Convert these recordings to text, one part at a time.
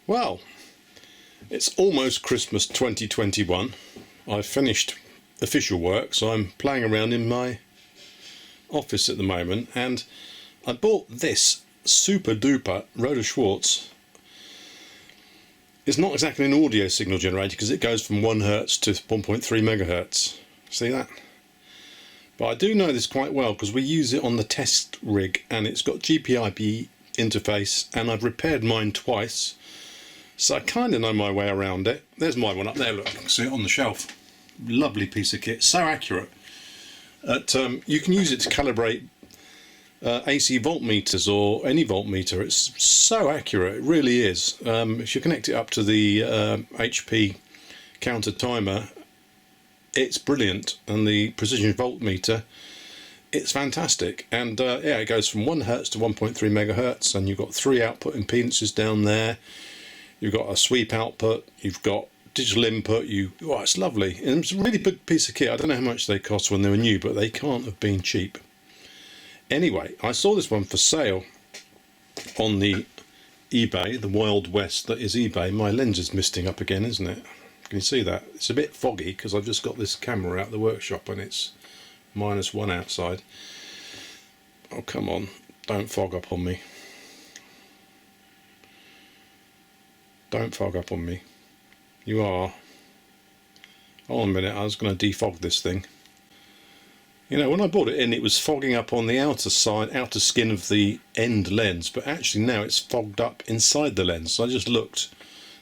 Well, it's almost Christmas 2021. I've finished official work, so I'm playing around in my office at the moment, and I bought this super duper Rohde Schwarz. It's not exactly an audio signal generator because it goes from 1 Hz to 1.3 megahertz. See that? But I do know this quite well because we use it on the test rig, and it's got GPIP interface, and I've repaired mine twice, so I kind of know my way around it. There's my one up there, look, you can see it on the shelf. Lovely piece of kit, so accurate. You can use it to calibrate AC voltmeters or any voltmeter. It's so accurate, it really is. If you connect it up to the HP counter timer, it's brilliant, and the precision voltmeter, it's fantastic. And yeah, it goes from 1 Hz to 1.3 megahertz, and you've got 3 output impedances down there. You've got a sweep output, you've got digital input. Oh, it's lovely, and it's a really big piece of kit. I don't know how much they cost when they were new, but they can't have been cheap. Anyway, I saw this one for sale on the eBay, the Wild West that is eBay. My lens is misting up again, isn't it? Can you see that? It's a bit foggy because I've just got this camera out of the workshop and it's -1 outside. Oh, come on, don't fog up on me. Don't fog up on me. You are. Hold on a minute, I was going to defog this thing. You know, when I bought it in, it was fogging up on the outer skin of the end lens, but actually now it's fogged up inside the lens. So I just looked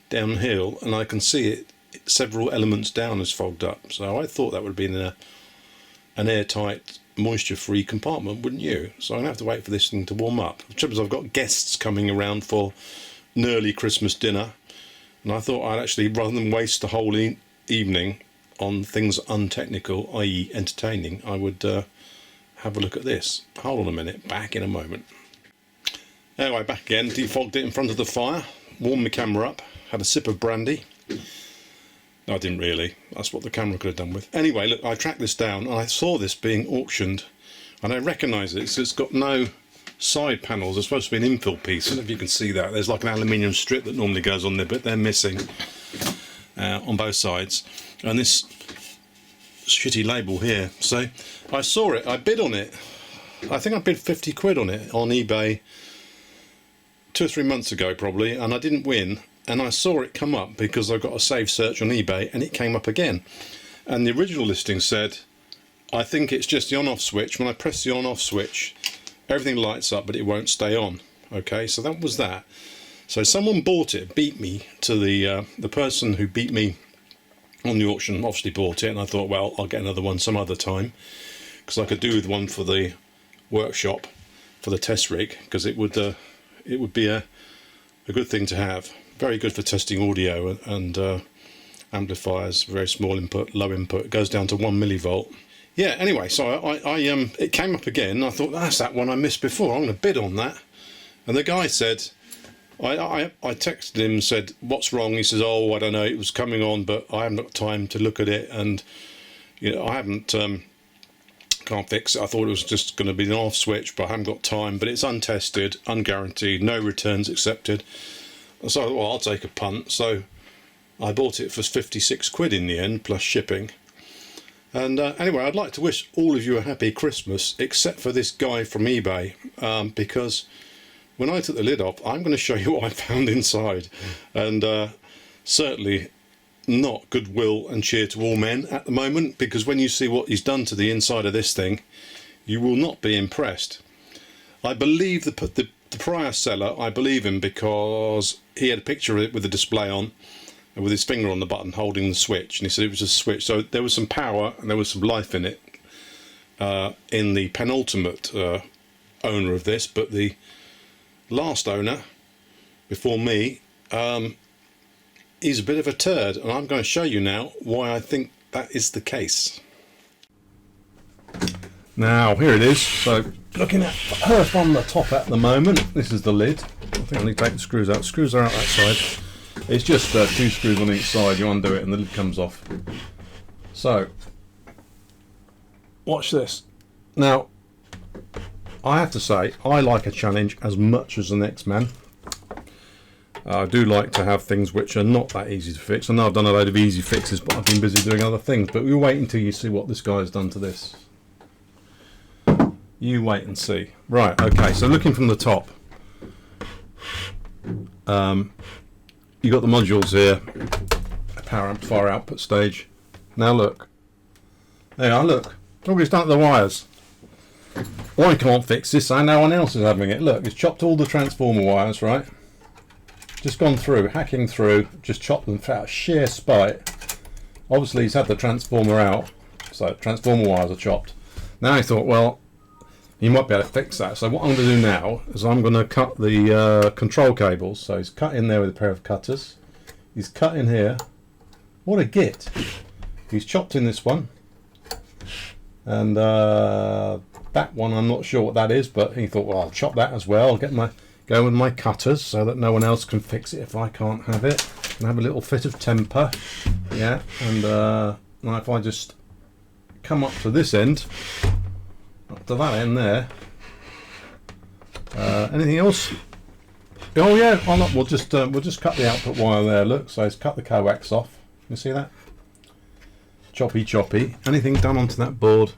downhill and I can see it several elements down is fogged up. So I thought that would have been an airtight, moisture-free compartment, wouldn't you? So I'm going to have to wait for this thing to warm up. The trouble is I've got guests coming around for an early Christmas dinner, and I thought I'd actually, rather than waste the whole evening on things untechnical, i.e. entertaining, I would have a look at this. Hold on a minute, back in a moment. Anyway, back again, defogged it in front of the fire, warmed my camera up, had a sip of brandy. No, I didn't really, that's what the camera could have done with. Anyway, look, I tracked this down and I saw this being auctioned, and I recognise it, so it's got no side panels. It's supposed to be an infill piece. I don't know if you can see that. There's like an aluminium strip that normally goes on there, but they're missing on both sides. And this shitty label here. So I saw it, I bid on it. I think I bid 50 quid on it on eBay 2 or 3 months ago probably, and I didn't win. And I saw it come up because I got a save search on eBay, and it came up again. And the original listing said, I think it's just the on-off switch. When I press the on-off switch, everything lights up, but it won't stay on. Okay, so that was that. So someone bought it, beat me to the person who beat me on the auction obviously bought it, and I thought, well, I'll get another one some other time, because I could do with one for the workshop, for the test rig, because it would be a good thing to have. Very good for testing audio and amplifiers, very small input, low input. It goes down to 1 millivolt. Yeah, anyway, so it came up again, and I thought, that's that one I missed before, I'm going to bid on that. And the guy said, I texted him and said, what's wrong? He says, oh, I don't know, it was coming on, but I haven't got time to look at it, and you know, I haven't, can't fix it. I thought it was just going to be an off switch, but I haven't got time, but it's untested, unguaranteed, no returns accepted. So I thought, well, I'll take a punt. So I bought it for 56 quid in the end, plus shipping. And anyway, I'd like to wish all of you a happy Christmas, except for this guy from eBay, because when I took the lid off, I'm going to show you what I found inside. And certainly not goodwill and cheer to all men at the moment, because when you see what he's done to the inside of this thing, you will not be impressed. I believe the prior seller, I believe him, because he had a picture of it with the display on, with his finger on the button holding the switch, and he said it was a switch. So there was some power and there was some life in it, in the penultimate owner of this, but the last owner before me, he's a bit of a turd, and I'm going to show you now why I think that is the case. Now here it is. So looking at her from the top at the moment, this is the lid. I think I need to take the screws out. Screws are out that side. It's just 2 screws on each side. You undo it and the lid comes off. So watch this. Now I have to say, I like a challenge as much as the next man. I do like to have things which are not that easy to fix. I know I've done a load of easy fixes, but I've been busy doing other things. But we'll wait until you see what this guy's done to this. You wait and see. Right, okay, so looking from the top, you got the modules here, a power amplifier output stage. Now look, there you are, look what he's done to the wires. I can't fix this, so no one else is having it. Look, it's chopped all the transformer wires, right? Just gone through, hacking through, just chopped them out of sheer spite. Obviously he's had the transformer out, so transformer wires are chopped. Now he thought, well, you might be able to fix that. So what I'm going to do now is I'm going to cut the control cables. So he's cut in there with a pair of cutters. He's cut in here. What a git. He's chopped in this one. And that one, I'm not sure what that is, but he thought, well, I'll chop that as well. I'll go with my cutters so that no one else can fix it if I can't have it. And have a little fit of temper. Yeah, and now if I just come up to this end, up to that end there. Anything else? Oh yeah, we'll just cut the output wire there. Look, so he's cut the coax off. You see that? Choppy. Anything done onto that board?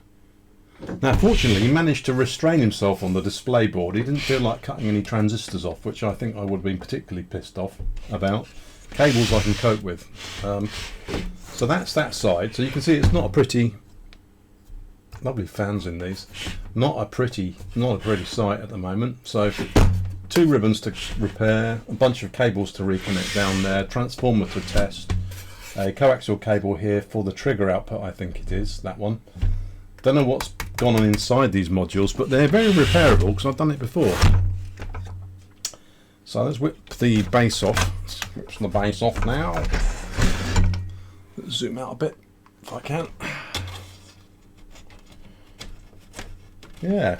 Now, fortunately, he managed to restrain himself on the display board. He didn't feel like cutting any transistors off, which I think I would have been particularly pissed off about. Cables I can cope with. So that's that side. So you can see it's not a pretty. Lovely fans in these. Not a pretty sight at the moment. So 2 ribbons to repair, a bunch of cables to reconnect down there, transformer to test, a coaxial cable here for the trigger output, I think it is, that one. Don't know what's gone on inside these modules, but they're very repairable because I've done it before. So let's whip the base off. Let's whip the base off now. Let's zoom out a bit if I can. Yeah.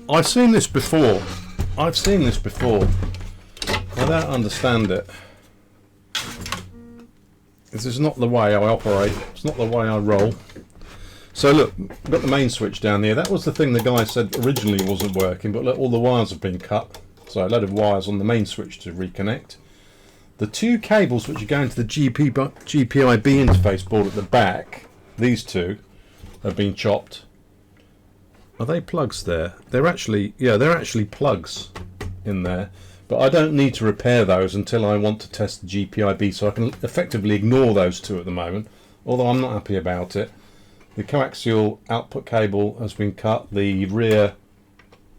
I've seen this before. I don't understand it. This is not the way I operate. It's not the way I roll. So look, I've got the main switch down here. That was the thing the guy said originally wasn't working, but look, all the wires have been cut. So a load of wires on the main switch to reconnect. The 2 cables which are going to the GPIB interface board at the back, these 2, have been chopped. Are they plugs there? They're actually plugs in there, but I don't need to repair those until I want to test the GPIB, so I can effectively ignore those 2 at the moment, although I'm not happy about it. The coaxial output cable has been cut, the rear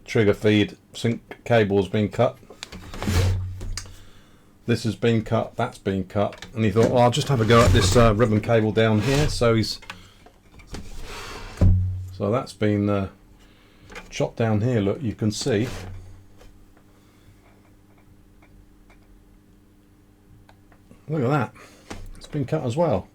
trigger feed sync cable has been cut. This has been cut, that's been cut, and he thought, well, I'll just have a go at this ribbon cable down here. So that's been chopped down here. Look, you can see. Look at that. It's been cut as well.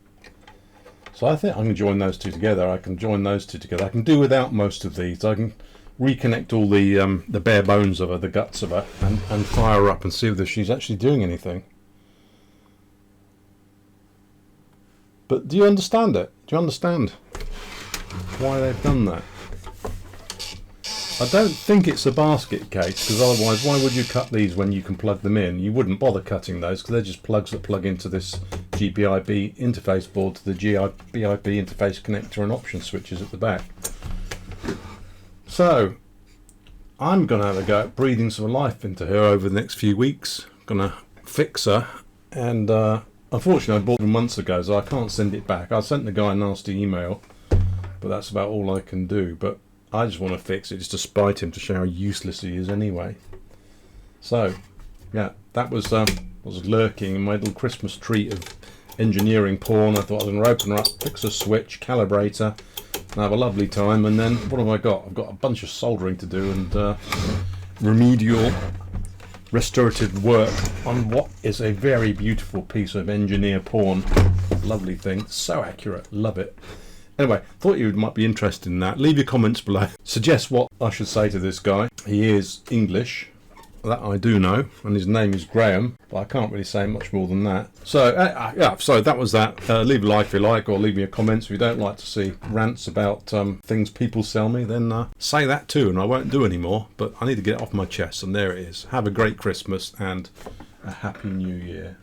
So I think I can join those 2 together. I can do without most of these. I can reconnect all the bare bones of her, the guts of her, and fire her up and see whether she's actually doing anything. But do you understand it? Do you understand why they've done that? I don't think it's a basket case, because otherwise why would you cut these when you can plug them in? You wouldn't bother cutting those because they're just plugs that plug into this GPIB interface board to the GPIB interface connector and option switches at the back. So I'm going to have a go at breathing some life into her over the next few weeks. I'm going to fix her, and unfortunately I bought them months ago, so I can't send it back. I sent the guy a nasty email, but that's about all I can do. But I just want to fix it just to spite him, to show how useless he is anyway. So yeah, that was lurking in my little Christmas treat of engineering porn. I thought I was going to open her up, fix a switch, calibrate her, and have a lovely time. And then what have I got? I've got a bunch of soldering to do and remedial restorative work on what is a very beautiful piece of engineer porn. Lovely thing, so accurate, love it. Anyway, thought you might be interested in that. Leave your comments below. Suggest what I should say to this guy. He is English. That I do know, and his name is Graham, but I can't really say much more than that. So yeah, so that was that. Leave a like if you like, or leave me a comment. If you don't like to see rants about things people sell me, then say that too, and I won't do any more. But I need to get it off my chest, and there it is. Have a great Christmas and a happy New Year.